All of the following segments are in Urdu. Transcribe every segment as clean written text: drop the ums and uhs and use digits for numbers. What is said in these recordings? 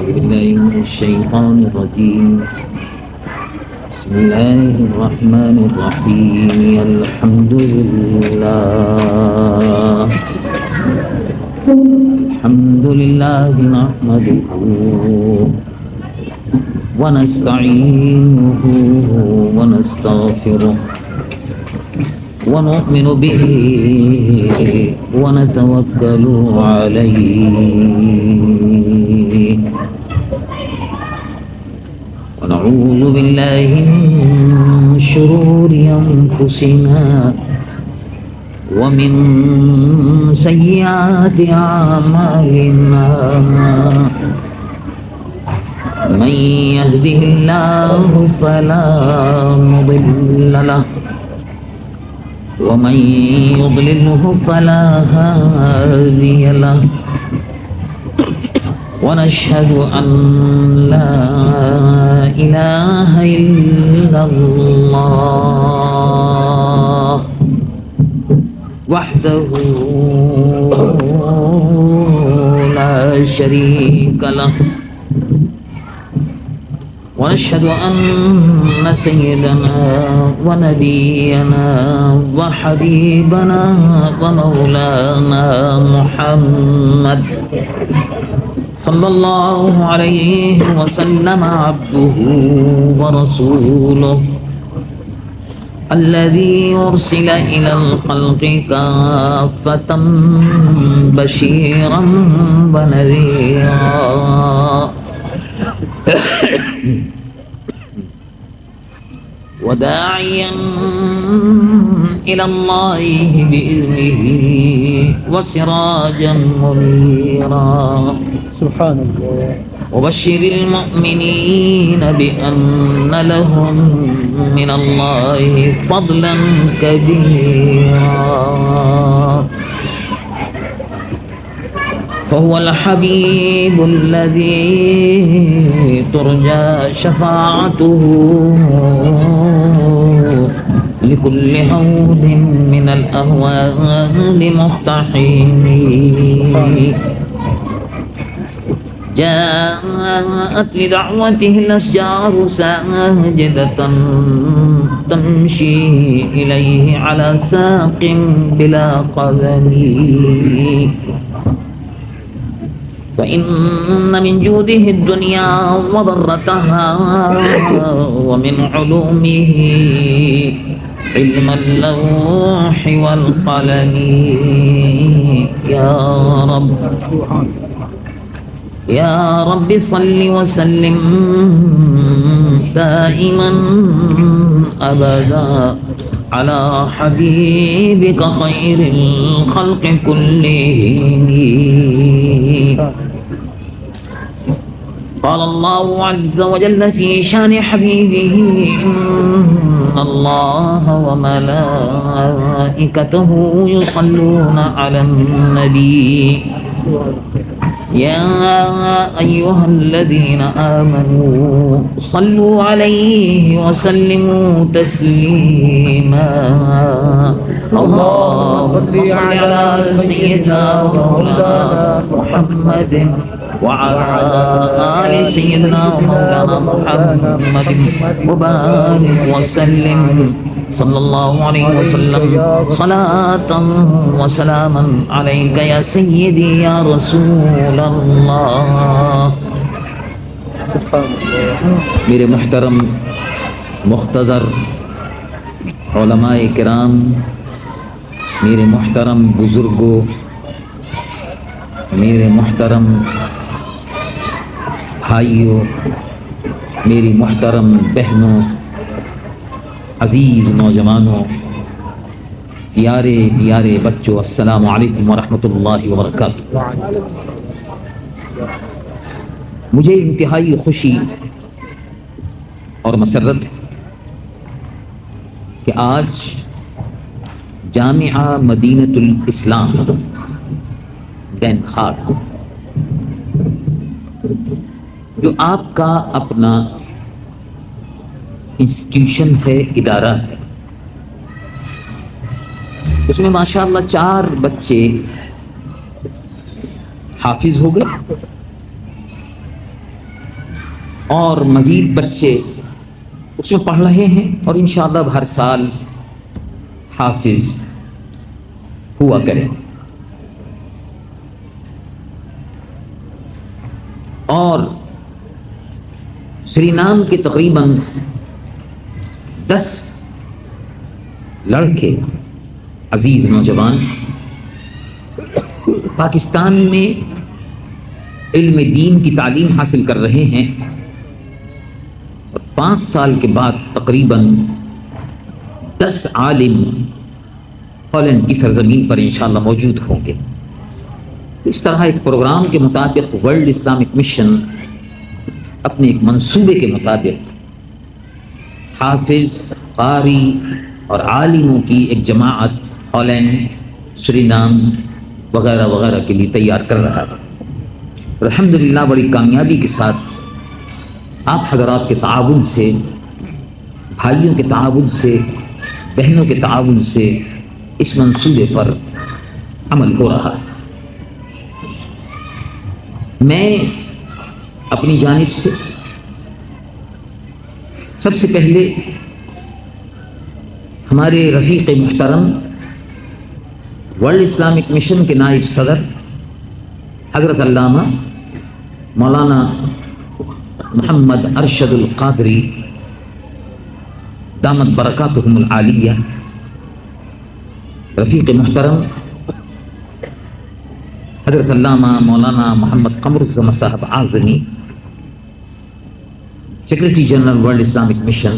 أعوذ بالله من الشيطان الرجيم بسم الله الرحمن الرحيم الحمد لله نحمده ونستعينه ونستغفره ونؤمن به ونتوكل عليه ونعوذ بالله من شرور أنفسنا ومن سيئات أعمالنا من يهده الله فلا مضل له ومن يضلله فلا هادي له ونشهد أن لا إله إلا الله وحده لا شريك له ونشهد أن سيدنا ونبينا وحبيبنا ومولانا محمد صلى الله عليه وسلم عبده ورسوله الذي أرسل إلى الخلق كافة بشيرا ونذيرا وداعيا إلى الله بإذنه وسراجا منيرا سبحان الله وبشر المؤمنين بأن لهم من الله فضلا كبيرا فهو الحبيب الذي ترجى شفاعته لكل هول من الأهوال مقتحم جاءت لدعوته الأشجار ساجدة تمشي إليه على ساق بلا قدم فإن من جوده الدنيا وضرتها ومن علومه علم اللوح والقلم يا رب صل وسلم دائما أبدا على حبيبك خير الخلق كلهم قال الله عز وجل في شان حبيبه إن الله وملائكته يصلون على النبي يا أيها الذين آمنوا صلوا عليه وسلموا تسليما اللهم صل على سيدنا ومولانا محمد وعلى آل سيدنا ومولانا محمد وبارك وسلم صلى الله عليه وسلم صلاة وسلاما عليك يا سيدي يا رسول الله میرے محترم مقتدر علماء کرام، میرے محترم بزرگوں، میرے محترم بھائیوں، میری محترم بہنوں، عزیز نوجوانوں، پیارے بچوں، السلام علیکم ورحمۃ اللہ وبرکاتہ۔ مجھے انتہائی خوشی اور مسرت ہے کہ آج جامعہ مدینۃ الاسلام دین خار جو آپ کا اپنا انسٹیٹیوشن ہے، ادارہ ہے، اس میں ماشاءاللہ 4 بچے حافظ ہو گئے اور مزید بچے اس میں پڑھ رہے ہیں اور انشاءاللہ ہر سال حافظ ہوا کریں. اور سرینام کے تقریباً 10 لڑکے عزیز نوجوان پاکستان میں علم دین کی تعلیم حاصل کر رہے ہیں اور 5 سال کے بعد تقریباً 10 عالم ہالینڈ کی سرزمین پر انشاءاللہ موجود ہوں گے. اس طرح ایک پروگرام کے مطابق ورلڈ اسلامک مشن اپنے ایک منصوبے کے مطابق حافظ، قاری اور عالموں کی ایک جماعت ہالینڈ، سرینام وغیرہ وغیرہ کے لیے تیار کر رہا ہے. الحمدللہ بڑی کامیابی کے ساتھ آپ حضرات کے تعاون سے، بھائیوں کے تعاون سے، بہنوں کے تعاون سے اس منصوبے پر عمل ہو رہا ہے. میں اپنی جانب سے سب سے پہلے ہمارے رفیق محترم ورلڈ اسلامک مشن کے نائب صدر حضرت علامہ مولانا محمد ارشد القادری دامت برکاتہم العالیہ، رفیق محترم حضرت علامہ مولانا محمد قمر الزماں صاحب Azmi, secretary general world Islamic mission,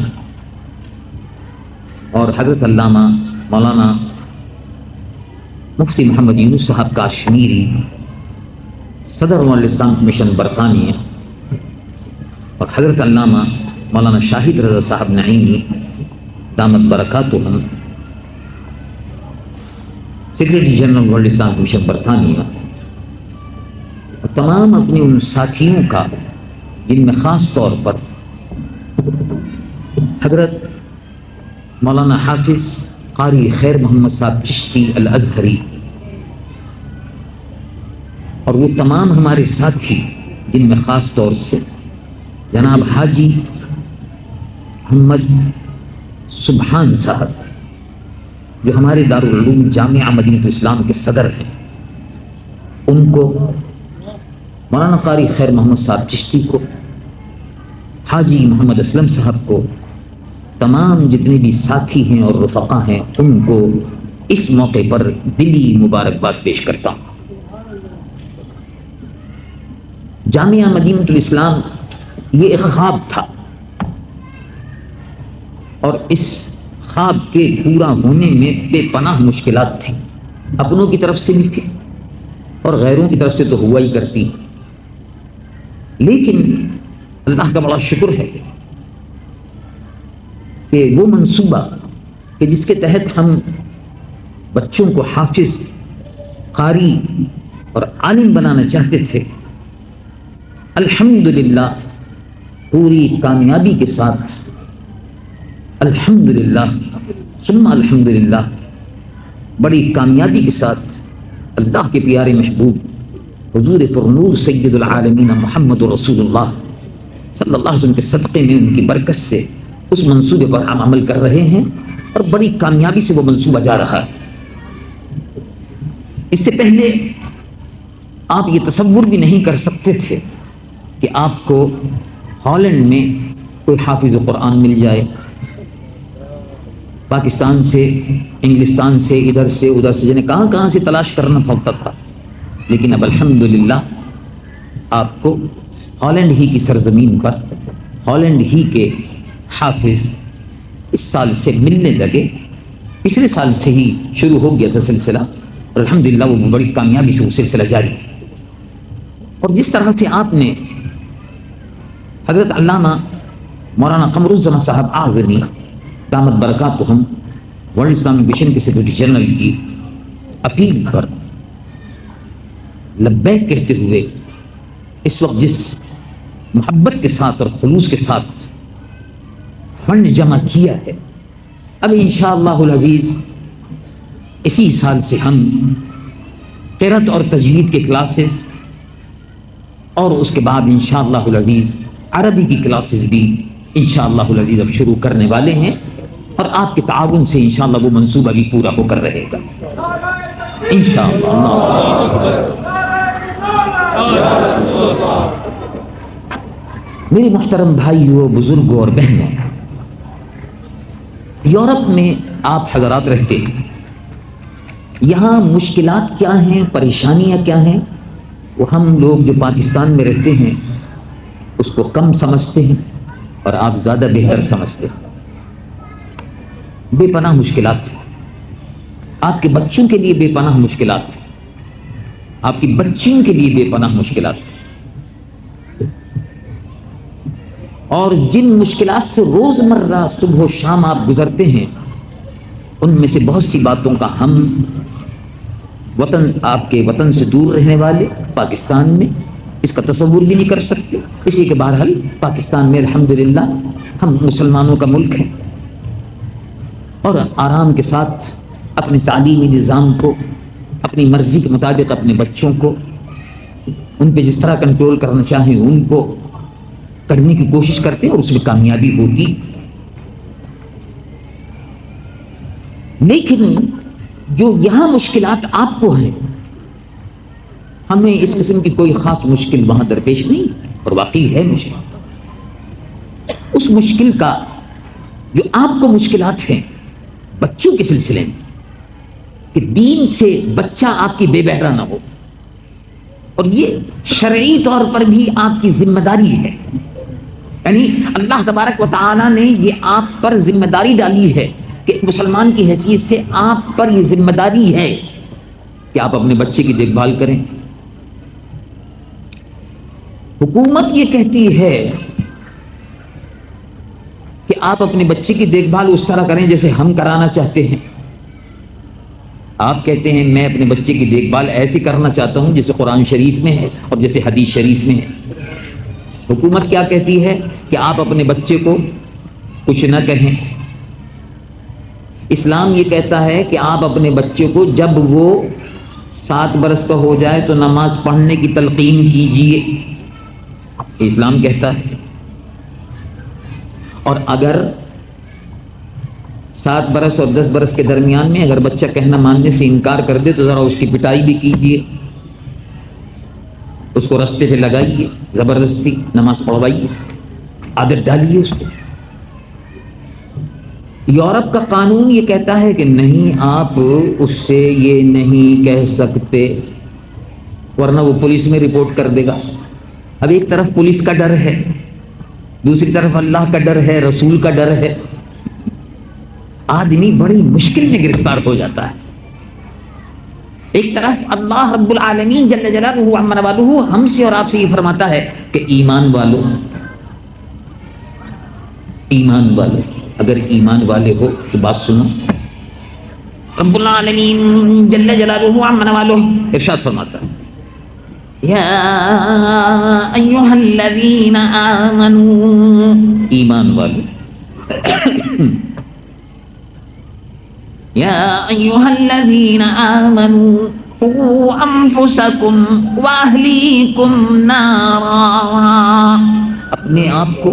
اور حضرت علامہ مولانا مفتی محمد یونس صاحب کاشمیری، صدر ورلڈ اسلامک مشن برطانیہ، اور حضرت علامہ مولانا شاہد رضا صاحب نعیمی دامت برکاتہم، secretary general world Islamic mission برطانیہ، اور تمام اپنے ان ساتھیوں کا جن میں خاص طور پر حضرت مولانا حافظ قاری خیر محمد صاحب چشتی الازہری، اور وہ تمام ہمارے ساتھی جن میں خاص طور سے جناب حاجی محمد سبحان صاحب جو ہمارے دارالعلوم جامعہ مدینہ الاسلام کے صدر ہیں، ان کو، مولانا قاری خیر محمد صاحب چشتی کو، حاجی محمد اسلم صاحب کو، تمام جتنے بھی ساتھی ہیں اور رفقا ہیں ان کو اس موقع پر دلی مبارکباد پیش کرتا ہوں. جامعہ مدینہ الاسلام یہ ایک خواب تھا اور اس خواب کے پورا ہونے میں بے پناہ مشکلات تھیں، اپنوں کی طرف سے بھی تھی اور غیروں کی طرف سے تو ہوا ہی کرتی، لیکن اللہ کا بڑا شکر ہے کہ وہ منصوبہ کہ جس کے تحت ہم بچوں کو حافظ، قاری اور عالم بنانا چاہتے تھے، الحمدللہ پوری کامیابی کے ساتھ، الحمدللہ ثم الحمدللہ بڑی کامیابی کے ساتھ اللہ کے پیارے محبوب حضور پرنور سید العالمین محمد رسول اللہ صلی اللہ علیہ وسلم کے صدقے میں، ان کی برکت سے اس منصوبے پر ہم عمل کر رہے ہیں اور بڑی کامیابی سے وہ منصوبہ جا رہا ہے. اس سے پہلے آپ یہ تصور بھی نہیں کر سکتے تھے کہ آپ کو ہالینڈ میں کوئی حافظ قرآن مل جائے، پاکستان سے، انگلستان سے، ادھر سے ادھر سے، جنہیں کہاں کہاں سے تلاش کرنا پڑتا تھا، لیکن اب الحمدللہ آپ کو ہالینڈ ہی کی سرزمین پر ہالینڈ ہی کے حافظ اس سال سے ملنے لگے. پچھلے سال سے ہی شروع ہو گیا تھا سلسلہ اور الحمدللہ وہ بڑی کامیابی سے وہ سلسلہ جاری. اور جس طرح سے آپ نے حضرت علامہ مولانا قمر الزماں صاحب اعظمی دامت برکاتہم ورلڈ اسلامک مشن کے سیکرٹری جنرل کی اپیل پر لبیک کہتے ہوئے اس وقت جس محبت کے ساتھ اور خلوص کے ساتھ فنڈ جمع کیا ہے، اب انشاءاللہ العزیز اسی سال سے ہم قرأت اور تجوید کے کلاسز اور اس کے بعد انشاءاللہ العزیز عربی کی کلاسز بھی انشاءاللہ العزیز اب شروع کرنے والے ہیں، اور آپ کے تعاون سے انشاءاللہ وہ منصوبہ بھی پورا ہو کر رہے گا انشاءاللہ۔ میرے محترم بھائیوں، بزرگوں اور بہنوں، یورپ میں آپ حضرات رہتے ہیں، یہاں مشکلات کیا ہیں، پریشانیاں کیا ہیں، وہ ہم لوگ جو پاکستان میں رہتے ہیں اس کو کم سمجھتے ہیں، اور آپ زیادہ بہتر سمجھتے ہیں۔ بے پناہ مشکلات، آپ کے بچوں کے لیے بے پناہ مشکلات، آپ کی بچیوں کے لیے بے پناہ مشکلات، اور جن مشکلات سے روزمرہ صبح و شام آپ گزرتے ہیں، ان میں سے بہت سی باتوں کا ہم وطن، آپ کے وطن سے دور رہنے والے پاکستان میں اس کا تصور بھی نہیں کر سکتے، اس لیے کہ بہرحال پاکستان میں الحمدللہ ہم مسلمانوں کا ملک ہے، اور آرام کے ساتھ اپنے تعلیمی نظام کو اپنی مرضی کے مطابق اپنے بچوں کو ان پہ جس طرح کنٹرول کرنا چاہیں ان کو کرنے کی کوشش کرتے ہیں، اور اس میں کامیابی ہوتی۔ لیکن جو یہاں مشکلات آپ کو ہیں، ہمیں اس قسم کی کوئی خاص مشکل وہاں درپیش نہیں، اور واقعی ہے مشکل۔ اس مشکل کا جو آپ کو مشکلات ہیں بچوں کے سلسلے میں، کہ دین سے بچہ آپ کی بے بہرا نہ ہو، اور یہ شرعی طور پر بھی آپ کی ذمہ داری ہے، یعنی اللہ تبارک و تعالی نے یہ آپ پر ذمہ داری ڈالی ہے کہ ایک مسلمان کی حیثیت سے آپ پر یہ ذمہ داری ہے کہ آپ اپنے بچے کی دیکھ بھال کریں۔ حکومت یہ کہتی ہے کہ آپ اپنے بچے کی دیکھ بھال اس طرح کریں جیسے ہم کرانا چاہتے ہیں، آپ کہتے ہیں میں اپنے بچے کی دیکھ بھال ایسی کرنا چاہتا ہوں جیسے قرآن شریف میں ہے اور جیسے حدیث شریف میں ہے۔ حکومت کیا کہتی ہے کہ آپ اپنے بچے کو کچھ نہ کہیں۔ اسلام یہ کہتا ہے کہ آپ اپنے بچے کو جب وہ 7 برس کا ہو جائے تو نماز پڑھنے کی تلقین کیجیے، اسلام کہتا ہے، اور اگر 7 برس اور 10 برس کے درمیان میں اگر بچہ کہنا ماننے سے انکار کر دے تو ذرا اس کی پٹائی بھی کیجیے، اس کو رستے پہ لگائیے، زبردستی نماز پڑھوائیے، عادت ڈالیے اس کو۔ یورپ کا قانون یہ کہتا ہے کہ نہیں، آپ اس سے یہ نہیں کہہ سکتے ورنہ وہ پولیس میں رپورٹ کر دے گا۔ اب ایک طرف پولیس کا ڈر ہے، دوسری طرف اللہ کا ڈر ہے، رسول کا ڈر ہے، آدمی بڑی مشکل میں گرفتار ہو جاتا ہے۔ ایک طرف اللہ رب العالمین جل جلالہ عما والہ ہم سے اور آپ سے یہ فرماتا ہے کہ ایمان والو، ایمان والو، اگر ایمان والے ہو تو بات سنو۔ رب العالمین جل جلالہ عما والہ ارشاد فرماتا ہے یا ایھا الذین آمنوا، ایمان والو، یا ایھا الذین آمنوا قوا انفسکم واہلیکم نارا، اپنے آپ کو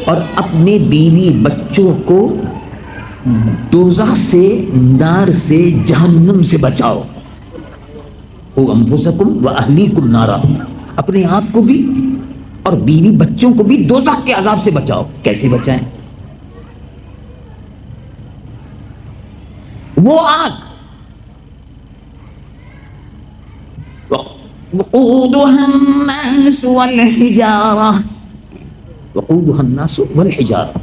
اور اپنے بیوی بچوں کو دوزخ سے، نار سے، جہنم سے بچاؤ۔ قوا انفسکم واہلیکم نارا، اپنے آپ کو بھی اور بیوی بچوں کو بھی دوزخ کے عذاب سے بچاؤ۔ کیسے بچائیں؟ وہ آگ وقودها الناس والحجارہ، وقودها الناس والحجارہ،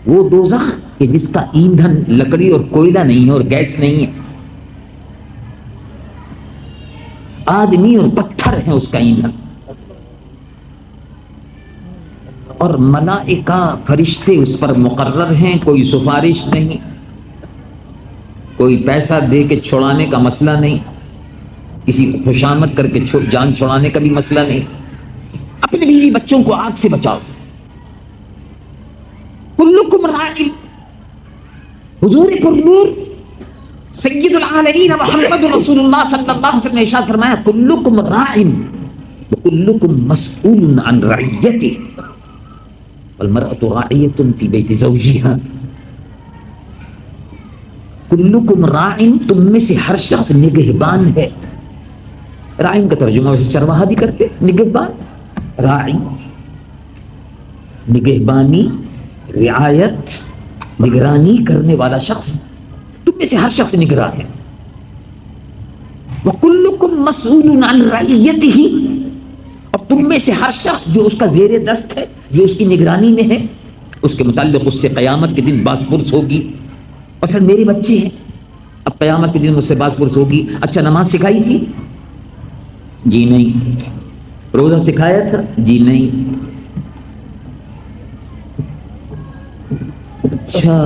وہ دوزخ کہ جس کا ایندھن لکڑی اور کوئلہ نہیں ہے اور گیس نہیں ہے، آدمی اور پتھر ہیں اس کا ایندھن، اور ملائکہ فرشتے اس پر مقرر ہیں، کوئی سفارش نہیں، کوئی پیسہ دے کے چھڑانے کا مسئلہ نہیں، کسی کو خوشامد کر کے جان چھڑانے کا بھی مسئلہ نہیں۔ اپنے بیوی بچوں کو آگ سے بچاؤ۔ کلکم راعٍ، حضور پر نور سید العالمین محمد رسول اللہ صلی اللہ علیہ وسلم نے ارشاد فرمایا کلکم راع وکلکم مسئول عن رعیتہ والمرأة راعیۃ فی بیت زوجہا. کلکم راع، تم میں سے ہر شخص نگہبان ہے. راعین کا ترجمہ ویسے چرواہا بھی کرتے، نگہبان، راعی نگہبانی، رعایت، نگرانی کرنے والا شخص. تم میں سے ہر شخص نگراں ہے. وَكُلُّكُمْ مَسْئُولٌ عَنْ رَعِيَّتِهِ، اور تم میں سے ہر شخص جو اس کا زیر دست ہے، جو اس کی نگرانی میں ہے، اس کے متعلق اس سے قیامت کے دن باز پرس ہوگی. اصل میرے بچے ہیں، اب قیامت کے دن اس سے باز پرس ہوگی. اچھا نماز سکھائی تھی؟ جی نہیں. روزہ سکھایا تھا؟ جی نہیں. اچھا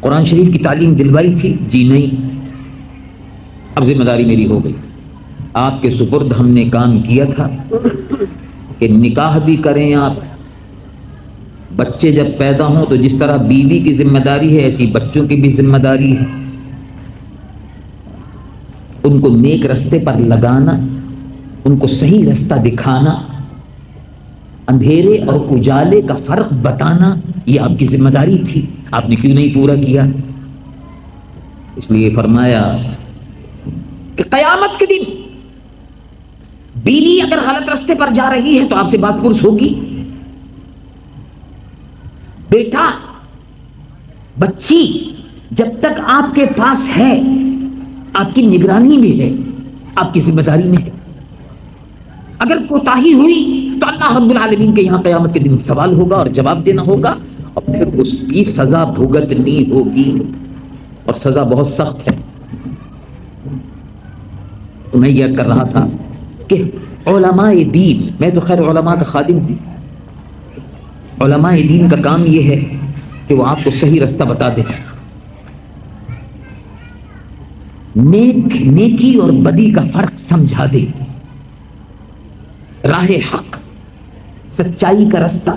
قرآن شریف کی تعلیم دلوائی تھی؟ جی نہیں. اب ذمہ داری میری ہو گئی. آپ کے سپرد ہم نے کام کیا تھا کہ نکاح بھی کریں آپ. بچے جب پیدا ہوں تو جس طرح بیوی کی ذمہ داری ہے ایسی بچوں کی بھی ذمہ داری ہے. ان کو نیک رستے پر لگانا، ان کو صحیح رستہ دکھانا، اندھیرے اور اجالے کا فرق بتانا، یہ آپ کی ذمہ داری تھی. آپ نے کیوں نہیں پورا کیا؟ اس لیے فرمایا کہ قیامت کے دن بیوی اگر غلط رستے پر جا رہی ہے تو آپ سے باز پرس ہوگی. بیٹا، بچی جب تک آپ کے پاس ہے، آپ کی نگرانی میں ہے، آپ کی ذمہ داری میں ہے. اگر کوتاہی ہوئی تو اللہ رب العالمین کے یہاں قیامت کے دن سوال ہوگا اور جواب دینا ہوگا، اور پھر اس کی سزا بھگتنی ہوگی، اور سزا بہت سخت ہے. تو میں یہ کر رہا تھا کہ علماء دین، میں تو خیر علماء کا خادم ہوں، علماء دین کا کام یہ ہے کہ وہ آپ کو صحیح رستہ بتا دیں، نیکی اور بدی کا فرق سمجھا دیں، راہ حق، سچائی کا رستہ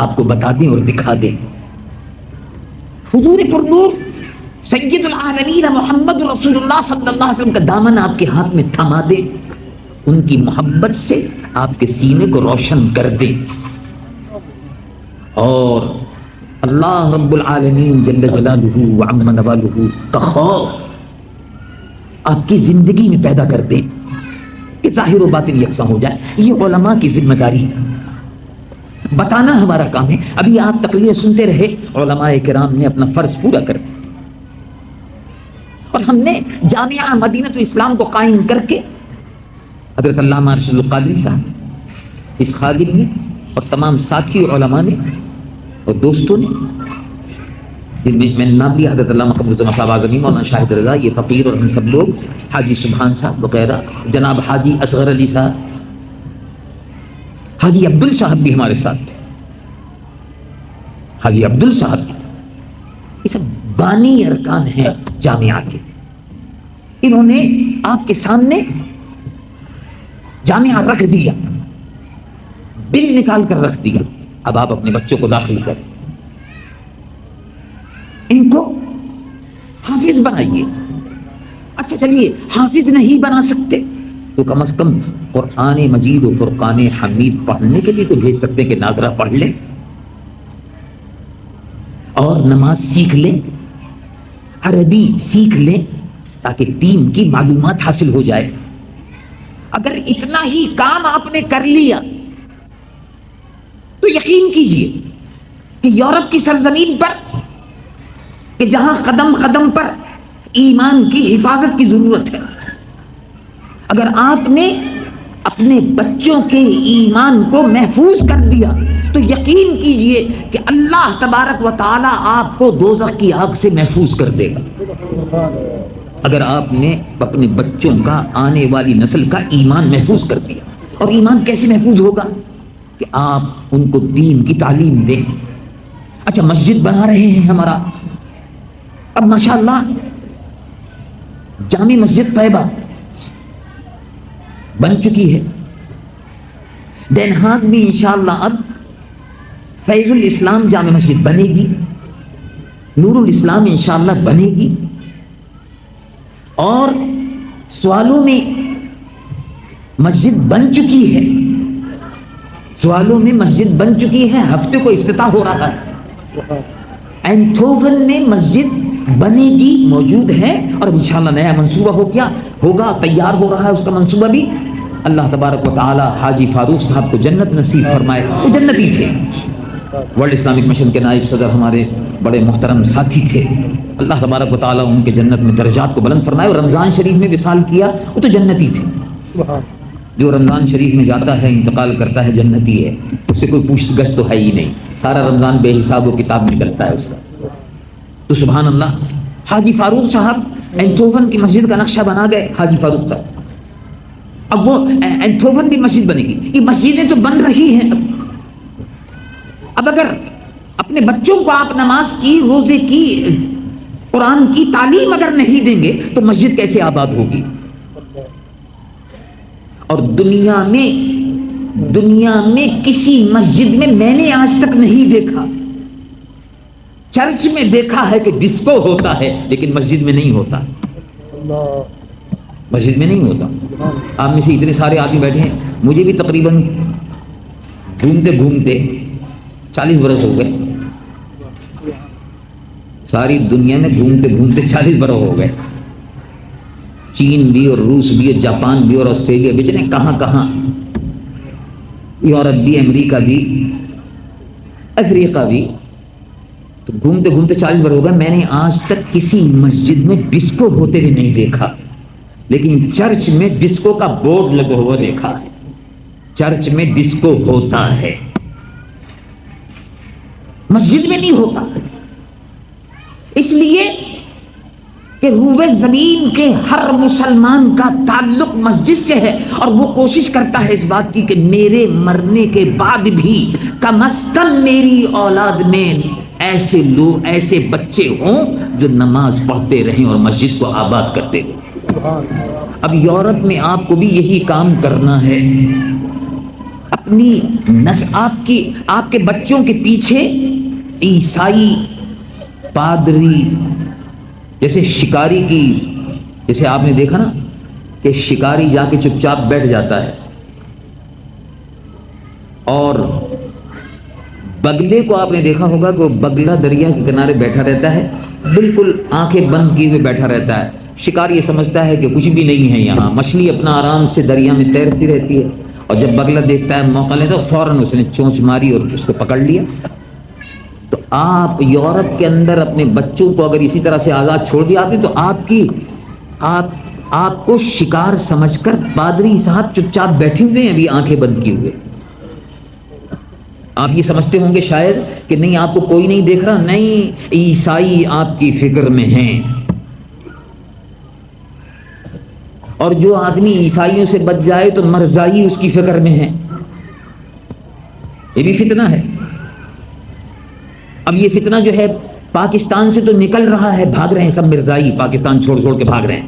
آپ کو بتا دیں اور دکھا دیں. حضور پر نور سید العالمین محمد رسول اللہ صلی اللہ علیہ وسلم کا دامن آپ کے ہاتھ میں تھما دیں، ان کی محبت سے آپ کے سینے کو روشن کر دیں، اور اللہ رب العالمین جل جلالہ وعم نوالہ کا خوف آپ کی زندگی میں پیدا کر دیں کہ ظاہر و باطن یکساں ہو جائے. یہ علماء کی ذمہ داری ہے، بتانا ہمارا کام ہے. ابھی آپ تقریر سنتے رہے، علماء کرام نے اپنا فرض پورا کر دیا، اور ہم نے جامعہ مدینہ اسلام کو قائم کر کے حضرت علامہ ارشد القادری صاحب، اس خادم نے اور تمام ساتھی اور علماء نے اور دوستوں نے، جن میں نے نام لیا حضرت علامہ قمر الزمان صاحب اعظمی، مولانا شاہد رضا، یہ فقیر اور ہم سب لوگ، حاجی سبحان صاحب وغیرہ، جناب حاجی اصغر علی صاحب، حاجی عبدل صاحب بھی ہمارے ساتھ تھے، حاجی عبدل صاحب، یہ سب بانی ارکان ہیں جامعہ کے. انہوں نے آپ کے سامنے جامعہ رکھ دیا، بل نکال کر رکھ دیا، اب آپ اپنے بچوں کو داخل کریں، ان کو حافظ بنائیے. اچھا چلیے حافظ نہیں بنا سکتے تو کم از کم قرآن مجید و فرقان حمید پڑھنے کے لیے تو بھیج سکتے کہ ناظرہ پڑھ لیں اور نماز سیکھ لیں، عربی سیکھ لیں، تاکہ دین کی معلومات حاصل ہو جائے. اگر اتنا ہی کام آپ نے کر لیا تو یقین کیجئے کہ یورپ کی سرزمین پر، کہ جہاں قدم قدم پر ایمان کی حفاظت کی ضرورت ہے، اگر آپ نے اپنے بچوں کے ایمان کو محفوظ کر دیا تو یقین کیجئے کہ اللہ تبارک و تعالی آپ کو دوزخ کی آگ سے محفوظ کر دے گا. اگر آپ نے اپنے بچوں کا، آنے والی نسل کا ایمان محفوظ کر دیا. اور ایمان کیسے محفوظ ہوگا؟ کہ آپ ان کو دین کی تعلیم دیں. اچھا مسجد بنا رہے ہیں ہمارا، اب ماشاءاللہ جامع مسجد طیبہ بن چکی ہے، دینہاک بھی انشاءاللہ اب فیض الاسلام جامع مسجد بنے گی، نور الاسلام انشاءاللہ بنے گی. اور سوالوں میں مسجد بن چکی ہے، سوالوں میں مسجد بن چکی ہے، ہفتے کو افتتاح ہو رہا ہے، اینتھوون میں مسجد بنے گی، موجود ہے، اور انشاءاللہ نیا منصوبہ ہوگا، تیار ہو رہا ہے اس کا منصوبہ بھی۔ اللہ تبارک و تعالی حاجی فاروق صاحب کو جنت نصیب فرمائے، وہ جنتی تھے، ورلڈ اسلامک مشن کے نائب صدر، ہمارے بڑے محترم ساتھی تھے، اللہ تبارک و تعالی ان کے جنت میں درجات کو بلند فرمائے۔ اور رمضان شریف میں وصال کیا، وہ تو جنتی تھے، جو رمضان شریف میں جاتا ہے انتقال کرتا ہے جنتی ہے، اس سے کوئی پوچھ گچھ تو ہے ہی نہیں، سارا رمضان بے حساب و کتاب نکلتا ہے اس کا۔ تو سبحان اللہ، حاجی فاروق صاحب اینتھوون کی مسجد کا نقشہ بنا گئے، حاجی فاروق صاحب، اب وہ اینتھوون بھی مسجد بنے گی، یہ مسجدیں تو بن رہی ہیں۔ اب اگر اپنے بچوں کو آپ نماز کی، روزے کی، قرآن کی تعلیم اگر نہیں دیں گے تو مسجد کیسے آباد ہوگی؟ اور دنیا میں کسی مسجد میں نے آج تک نہیں دیکھا، چرچ میں دیکھا ہے کہ ڈسکو ہوتا ہے، لیکن مسجد میں نہیں ہوتا، مسجد میں نہیں ہوتا۔ آپ میں سے اتنے سارے آدمی بیٹھے ہیں، مجھے بھی تقریباً گھومتے گھومتے 40 برس ہو گئے، ساری دنیا میں گھومتے گھومتے 40 برس ہو گئے، چین بھی اور روس بھی اور جاپان بھی اور آسٹریلیا بھی، جنے کہاں کہاں، یورپ بھی، امریکہ بھی، افریقہ بھی، تو گھومتے گھومتے 40 برس ہو گئے، میں نے آج تک کسی مسجد میں ڈسکو ہوتے ہوئے نہیں دیکھا، لیکن چرچ میں ڈسکو کا بورڈ لگا ہوا دیکھا ہے، چرچ میں ڈسکو ہوتا ہے، مسجد میں نہیں ہوتا، اس لیے کہ روئے زمین کے ہر مسلمان کا تعلق مسجد سے ہے، اور وہ کوشش کرتا ہے اس بات کی کہ میرے مرنے کے بعد بھی کم از کم میری اولاد میں ایسے لوگ، ایسے بچے ہوں جو نماز پڑھتے رہیں اور مسجد کو آباد کرتے رہیں۔ اب یورپ میں آپ کو بھی یہی کام کرنا ہے، اپنی آپ کے بچوں کے پیچھے عیسائی پادری، جیسے شکاری کی، جیسے آپ نے دیکھا نا کہ شکاری جا کے چپ چاپ بیٹھ جاتا ہے، اور بگلے کو آپ نے دیکھا ہوگا کہ وہ بگلا دریا کے کنارے بیٹھا رہتا ہے، بالکل آنکھیں بند کیے ہوئے بیٹھا رہتا ہے، شکار یہ سمجھتا ہے کہ کچھ بھی نہیں ہے یہاں، مچھلی اپنا آرام سے دریا میں تیرتی رہتی ہے، اور جب بگلا دیکھتا ہے موقع لیتا ہے فوراً اس نے چونچ ماری اور اس کو پکڑ لیا۔ تو آپ یورپ کے اندر اپنے بچوں کو اگر اسی طرح سے آزاد چھوڑ دیا آپ نے، تو آپ کو شکار سمجھ کر پادری صاحب چپ چاپ بیٹھے ہوئے ہیں، ابھی آنکھیں بند کیے ہوئے۔ آپ یہ سمجھتے ہوں گے شاید کہ نہیں آپ کو کوئی نہیں دیکھ رہا، نہیں، عیسائی آپ کی فکر میں ہیں، اور جو آدمی عیسائیوں سے بچ جائے تو مرزائی اس کی فکر میں ہے، یہ بھی فتنہ ہے۔ اب یہ فتنہ جو ہے پاکستان سے تو نکل رہا ہے، بھاگ رہے ہیں سب مرزائی، پاکستان چھوڑ چھوڑ کے بھاگ رہے ہیں،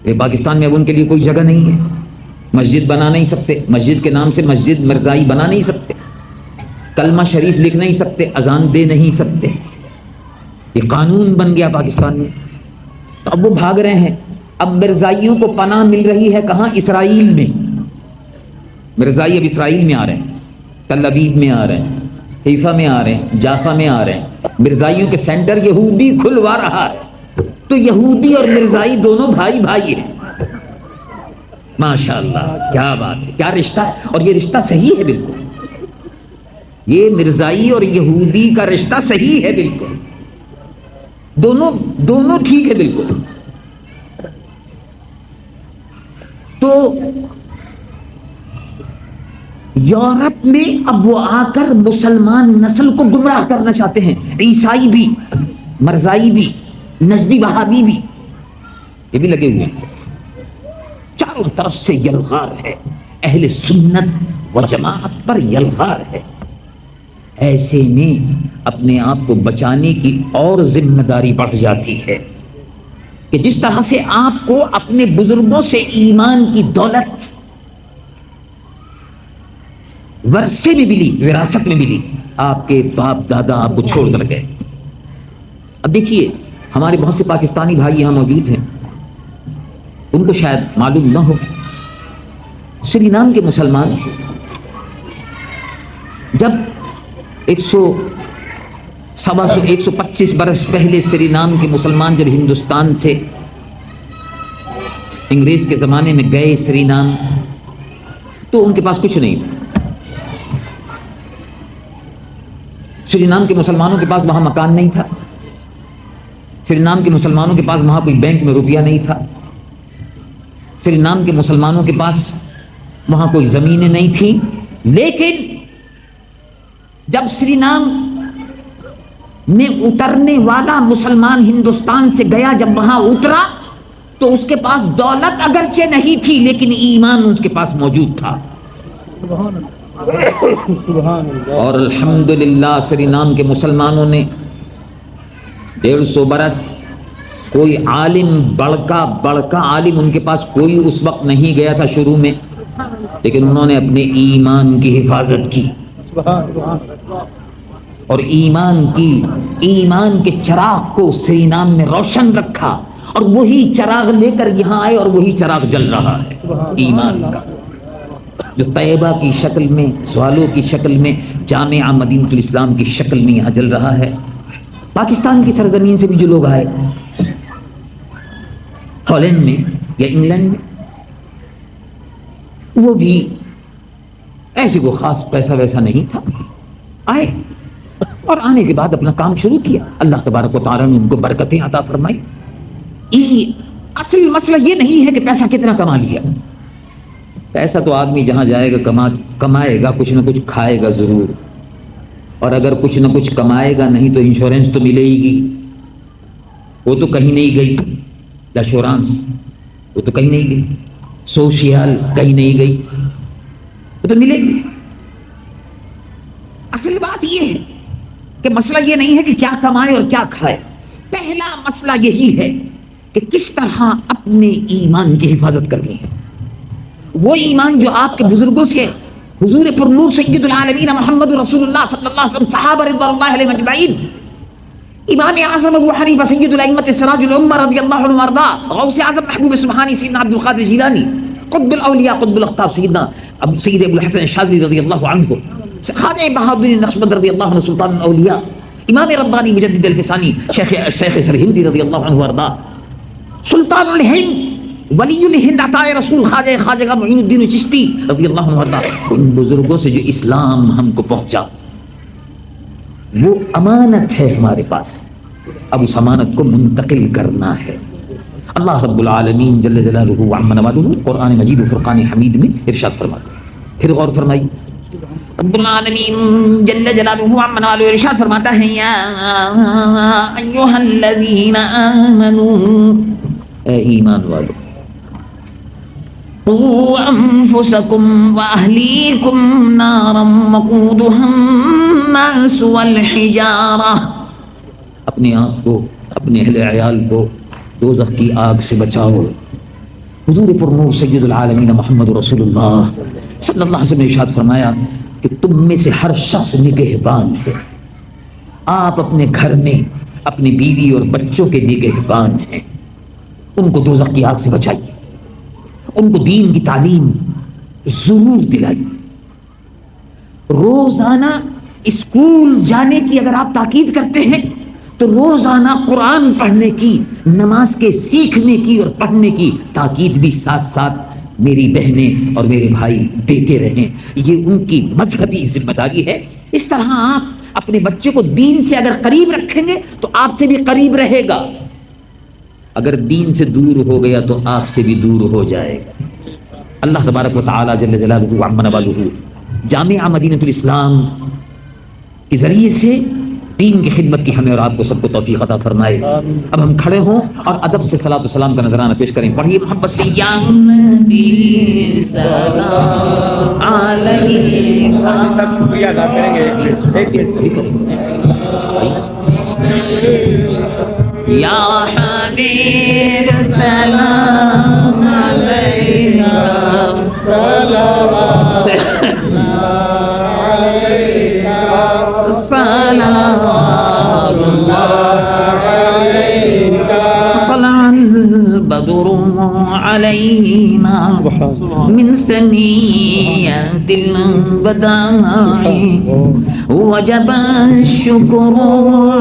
یہ پاکستان میں اب ان کے لیے کوئی جگہ نہیں ہے، مسجد بنا نہیں سکتے، مسجد کے نام سے مسجد مرزائی بنا نہیں سکتے، کلمہ شریف لکھ نہیں سکتے، اذان دے نہیں سکتے، یہ قانون بن گیا پاکستان میں۔ تو اب وہ بھاگ رہے ہیں، اب مرزائیوں کو پناہ مل رہی ہے کہاں؟ اسرائیل میں، مرزائی اب اسرائیل میں آ رہے ہیں، تل ابیب میں آ رہے ہیں، حیفا میں آ رہے ہیں، جافا میں آ رہے ہیں، مرزائیوں کے سینٹر یہودی کھلوا رہا ہے، تو یہودی اور مرزائی دونوں بھائی بھائی ہیں، ماشاءاللہ، کیا بات ہے، کیا رشتہ ہے، اور یہ رشتہ صحیح ہے بالکل، یہ مرزائی اور یہودی کا رشتہ صحیح ہے بالکل، دونوں ٹھیک ہے بالکل۔ تو یورپ میں اب وہ آ کر مسلمان نسل کو گمراہ کرنا چاہتے ہیں، عیسائی بھی، مرزائی بھی، نجدی وہابی بھی، یہ بھی لگے ہوئے ہیں، چاروں طرف سے یلغار ہے، اہل سنت و جماعت پر یلغار ہے۔ ایسے میں اپنے آپ کو بچانے کی اور ذمہ داری بڑھ جاتی ہے کہ جس طرح سے آپ کو اپنے بزرگوں سے ایمان کی دولت ورثے میں ملی، وراثت میں ملی، آپ کے باپ دادا آپ کو چھوڑ کر گئے۔ اب دیکھیے ہمارے بہت سے پاکستانی بھائی یہاں موجود ہیں، ان کو شاید معلوم نہ ہو، سری نام کے مسلمان جب 125 برس پہلے سری نام کے مسلمان جب ہندوستان سے انگریز کے زمانے میں گئے سری نام، تو ان کے پاس کچھ نہیں تھا۔ سری نام کے مسلمانوں کے پاس وہاں مکان نہیں تھا، سری نام کے مسلمانوں کے پاس وہاں کوئی بینک میں روپیہ نہیں تھا، سری نام کے مسلمانوں کے پاس وہاں کوئی زمینیں نہیں تھیں، لیکن جب سری نام میں اترنے والا مسلمان ہندوستان سے گیا، جب وہاں اترا تو اس کے پاس دولت اگرچہ نہیں تھی لیکن ایمان اس کے پاس موجود تھا۔ سبحان اللہ۔ اور الحمدللہ سری نام کے مسلمانوں نے 150 برس کوئی عالم بڑکا عالم ان کے پاس کوئی اس وقت نہیں گیا تھا شروع میں، لیکن انہوں نے اپنے ایمان کی حفاظت کی اور ایمان کے چراغ کو سری نام میں روشن رکھا، اور وہی چراغ لے کر یہاں آئے اور وہی چراغ جل رہا ہے ایمان کا، جو طیبہ کی شکل میں، سوالوں کی شکل میں، جامعہ مدینہ الاسلام کی شکل میں یہاں جل رہا ہے۔ پاکستان کی سرزمین سے بھی جو لوگ آئے ہالینڈ میں یا انگلینڈ میں، وہ بھی ایسے کوئی خاص پیسہ ویسا نہیں تھا، آئے اور آنے کے بعد اپنا کام شروع کیا۔ اللہ تبارک و تعالیٰ نے ان کو برکتیں عطا فرمائی۔ اصل مسئلہ یہ نہیں ہے کہ پیسہ کتنا کما لیا، پیسہ تو آدمی جہاں جائے گا کمائے گا، کچھ نہ کچھ کھائے گا ضرور، اور اگر کچھ نہ کچھ کمائے گا نہیں تو انشورنس تو ملے گی، وہ تو کہیں نہیں گئی، انشورنس وہ تو کہیں نہیں گئی، سوشل کہیں نہیں گئی، وہ تو ملے گی۔ اصل بات یہ ہے کہ مسئلہ یہ نہیں ہے کہ کیا کمائے اور کیا کھائے، پہلا مسئلہ یہی ہے کہ کس طرح اپنے ایمان کی حفاظت کرنی ہے۔ وہ ایمان جو آپ کے بزرگوں سے، حضور پر نور سید العالمین محمد رسول اللہ صلی اللہ علیہ وسلم، صحابہ رضوان اللہ علیہم اجمعین، امام اعظم ابو حنیفہ سید الائمۃ سراج الامہ رضی اللہ عنہ وارضا، غوث اعظم محبوب سبحانی سیدنا عبد القادر جیلانی، قطب الاولیاء قطب الاقطاب سیدنا سید ابو الحسن الشاذلی رضی اللہ عنہ، خواجہ بہاؤالدین نقشبند رضی اللہ عنہ سلطان الاولیاء، امام ربانی مجدد الفسانی شیخ سرہندی رضی اللہ عنہ وارضا، سلطان الہند ولی الہند عطاء رسول خواجہ معین الدین چشتی رضی اللہ عنہ وارضا، ان بزرگوں سے جو اسلام ہم کو پہنچا وہ امانت ہے ہمارے پاس، اب اس امانت کو منتقل کرنا ہے۔ اللہ رب العالمین جل جلالہ وعم نوالہ قرآن مجید و فرقان حمید میں ارشاد فرماتے، پھر غور فرمائی، رب العالمین جل جلالہ وعم نوالہ ارشاد فرماتا ہے، یا ایھا الذین آمنوا، اے ایمان والو، قوا انفسکم واہلیکم نارا وقودھا الناس والحجارہ، اپنے آپ کو، اپنے اہل عیال کو دوزخ کی آگ سے بچاؤ۔ حضور پر نور سید العالمین محمد رسول اللہ صلی اللہ علیہ وسلم نے ارشاد فرمایا کہ تم میں سے ہر شخص نگہبان ہے، آپ اپنے گھر میں اپنی بیوی اور بچوں کے نگہبان ہیں، ان کو دوزخ کی آگ سے بچائیے، ان کو دین کی تعلیم ضرور دلائیے۔ روزانہ اسکول جانے کی اگر آپ تاکید کرتے ہیں تو روزانہ قرآن پڑھنے کی، نماز کے سیکھنے کی اور پڑھنے کی تاکید بھی ساتھ ساتھ میری بہنیں اور میرے بھائی دیتے رہیں، یہ ان کی مذہبی ذمہ داری ہے۔ اس طرح آپ اپنے بچے کو دین سے اگر قریب رکھیں گے تو آپ سے بھی قریب رہے گا، اگر دین سے دور ہو گیا تو آپ سے بھی دور ہو جائے گا۔ اللہ تبارک و تعالی جل جلالہ وعم نوالہ جامعہ مدینہ الاسلام کے ذریعے سے دین کی خدمت کی ہمیں اور آپ کو سب کو توفیق عطا فرمائے۔ اب ہم کھڑے ہوں اور ادب سے صلاۃ و سلام کا نذرانہ پیش کریں، پڑھیے محبت سے، یا نبی سلام علیکہ، سب شکریہ ادا کریں گے، ایک یا حبیب سلام علیکہ، طلع البدر علينا من ثنيات الوداع وجب الشكر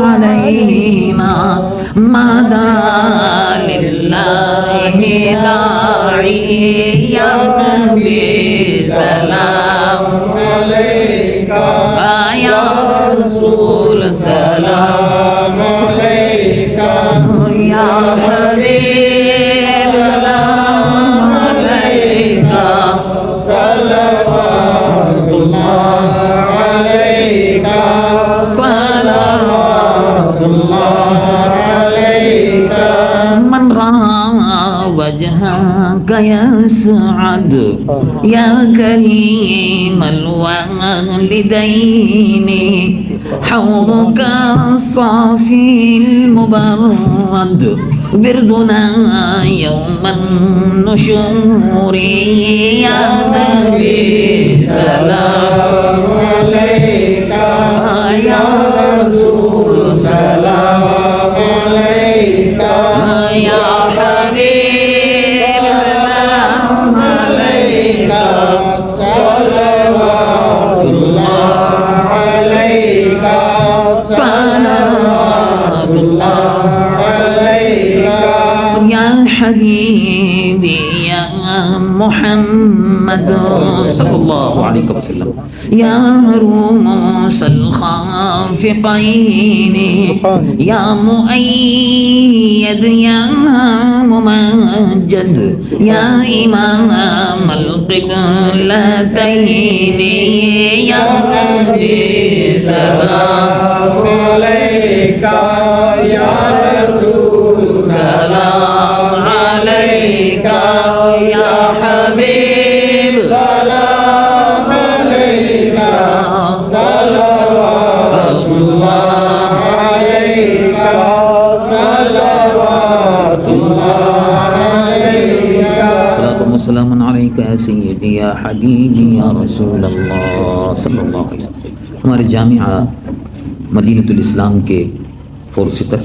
علينا ما دعا لله داعي يا نبي سلام عليك يا رسول سلام عليك يا حبيب سلام عليك صلوات الله عليك صلوات الله عليك من رأى وجهك يسعد يا كريم الوالدين حوضك الصافي المبرد وردنا يوم النشور يا نبي سلام عليك يا رسول سلام عليك يا حبيب سلام عليك صلوات الله عليك صلوات الله عليك يا حبيبي يا محمد صلى الله عليه وسلم يا رؤوس الخافقين يا مؤيد يا ممجد يا إمام القبلتين يا نبي سلام عليك يا رسول سلام عليك يا حبيب سلام عليك صلوات الله عليك صلوات الله عليك صلاة وسلام عليك يا سيدي يا حبيبي يا رسول اللہ صلی اللہ علیہ وسلم. ہمارے جامعہ مدینۃ الاسلام کے پرستر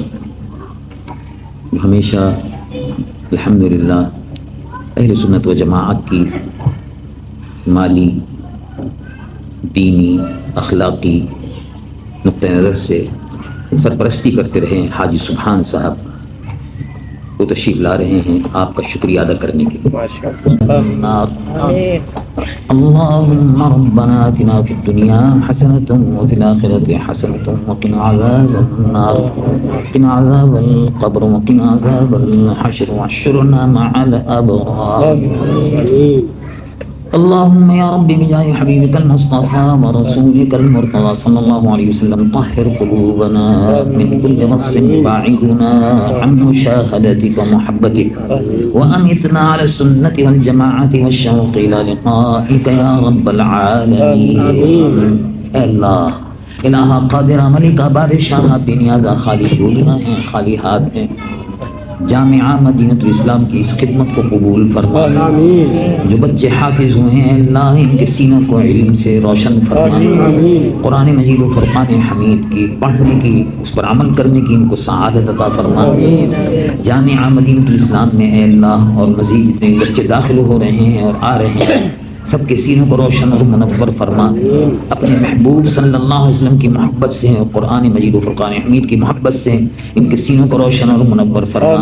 ہمیشہ الحمدللہ اہل سنت و جماعت کی مالی، دینی، اخلاقی نقطہ نظر سے سرپرستی کرتے رہے حاجی سبحان صاحب وہ تشریف لا رہے ہیں آپ کا شکریہ ادا کرنے کے لیے. اللهم ربنا آتنا في الدنيا حسنة وفي الآخرة حسنة وقنا عذاب النار وقنا عذاب القبر وقنا عذاب الحشر واحشرنا مع الأبرار. اللهم يا رب بجاه حبيبك المصطفى ورسولك المرتضى صلى الله عليه وسلم طهر قلوبنا من كل وصف يباعدنا عن مشاهدتك ومحبتك وأمتنا على السنة والجماعة والشوق إلى لقائك يا رب العالمين. اللہ الہ قادر ملکہ بادشاہ بنیادہ خالی جھولنا ہے، خالی ہاتھ ہے. جامعہ مدینۃ الاسلام کی اس خدمت کو قبول فرما. جو بچے حافظ ہوئے ہیں اللہ ان کے سینوں کو علم سے روشن فرما. قرآن مجید و فرقان حمید کی پڑھنے کی، اس پر عمل کرنے کی ان کو سعادت عطا فرما. جامعہ مدینۃ الاسلام میں اے اللہ اور مزید جتنے بچے داخل ہو رہے ہیں اور آ رہے ہیں سب کے سینوں کو روشن اور منور فرما. اپنے محبوب صلی اللہ علیہ وسلم کی محبت سے اور قرآن مجید و فرقان حمید کی محبت سے ان کے سینوں کو روشن اور منور فرما.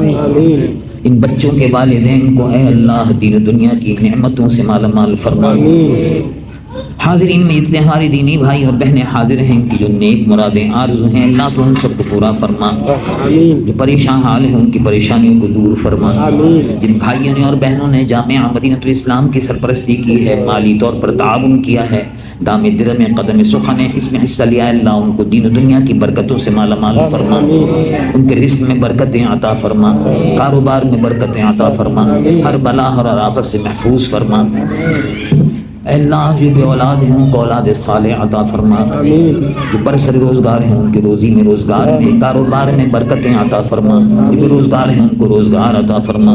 ان بچوں کے والدین کو اے اللہ دین و دنیا کی نعمتوں سے مالا مال فرما. حاضرین میں جتنے ہمارے دینی بھائی اور بہنیں حاضر ہیں ان کی جو نیک مرادیں آرزو ہیں اللہ تو ان سب کو پورا فرما. جو پریشان حال ہیں ان کی پریشانیوں کو دور فرما. جن بھائیوں نے اور بہنوں نے جامعہ مدینۃ الاسلام کی سرپرستی کی ہے، مالی طور پر تعاون کیا ہے، دام درم قدم سخن اس میں حصہ لیا، اللہ ان کو دین و دنیا کی برکتوں سے مالا مال فرما. ان کے رزق میں برکتیں عطا فرما، کاروبار میں برکتیں عطا فرما، ہر بلا اور آفت سے محفوظ فرما. اے اللہ جو بے اولاد ہیں ان کو اولاد صالح عطا فرما. جو برسر روزگار ہیں ان کے روزی میں روزگار میں کاروبار میں برکتیں عطا فرما. جو بے روزگار ہیں ان کو روزگار عطا فرما.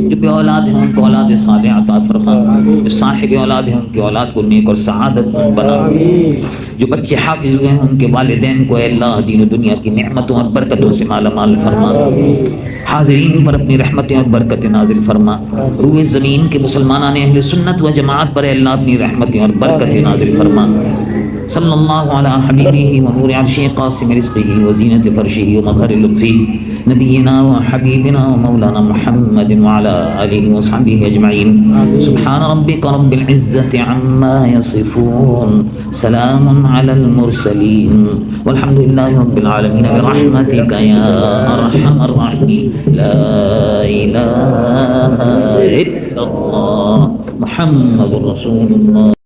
جو بے اولاد ہیں ان کو اولاد صالح عطا فرما. جو صاحب اولاد ہیں ان کی اولاد کو نیک اور سعادت بنا. جو بچے حافظ ہوئے ہیں ان کے والدین کو اے اللہ دین و دنیا کی نعمتوں اور برکتوں سے مالا مال فرما. حاضرین پر اپنی رحمتیں اور برکتیں نازل فرما، روئے زمین کے مسلمانان اہل سنت و جماعت پر اے اللہ اپنی رحمتیں اور برکتیں نازل فرما۔ صلی اللہ علی حبیبہ و نور عرشہ قاسم رزقہ و زینت فرشہ و مظہر لطفہ نبینا و حبیبنا و مولانا محمد وعلی آلہ و صحبہ اجمعین۔ سبحان ربک رب العزة عما یصفون، سلام علی المرسلین والحمد للہ رب العالمین برحمتک یا ارحم الراحمین۔ لا الہ الا اللہ محمد رسول اللہ۔